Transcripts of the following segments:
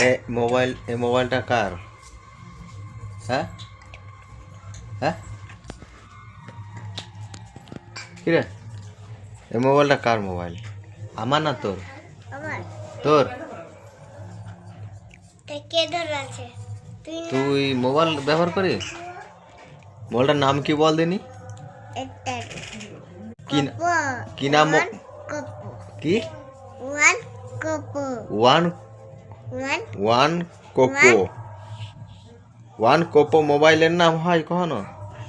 এ মোবাইলটা কার? হ্যাঁ হ্যাঁ কি রে, এই মোবাইলটা কার মোবাইল? আমার না তোর? আমার তোর? কে ধরে আছে? তুই মোবাইল ব্যবহার করিস? মোবাইলটার নাম কি বল দিনি? এটা কি কি নাম? কপো কি? ওয়ান কপো ওয়ান ওয়ান ওয়ান কোপো। ওয়ান কোপো মোবাইলের নাম হয় কখনো?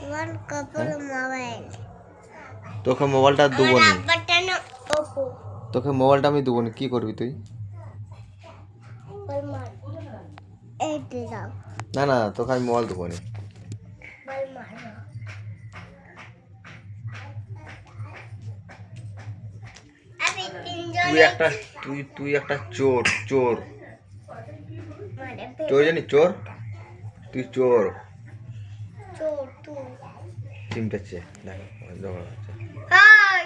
ওয়ান কপো মোবাইল। তোকে মোবাইলটা দেবো নি। আব্বাটা না ওপো। তোকে মোবাইলটা আমি দেবো নি, কি করবি তুই? বল মার এই দাও। না না, তোকে আমি মোবাইল দেবো নি। বল মার আমি তিনজন তুই একটা চোর চোর মারে চোর জানিস? চোর, তুই চোর। চোর তুই। চিমটাচ্ছে দেখো, ঝগড়া হচ্ছে। হাই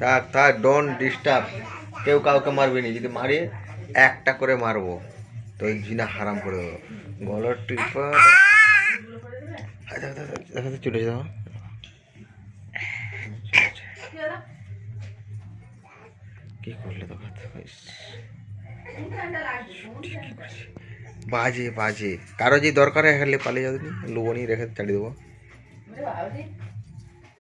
থাক থাক, ডোন্ট ডিস্টার্ব। কেউ কাউকে মারবি না, যদি মারি একটা করে মারবো, তো এই জিনা হারাম করে দেবো। গলার টিপা দেখা চলে যাও। কি করলে তো বাজে বাজে, কারো যে দরকার হয় হেলে পালিয়ে যাবে, লুবনি রেখে চালিয়ে দেবো।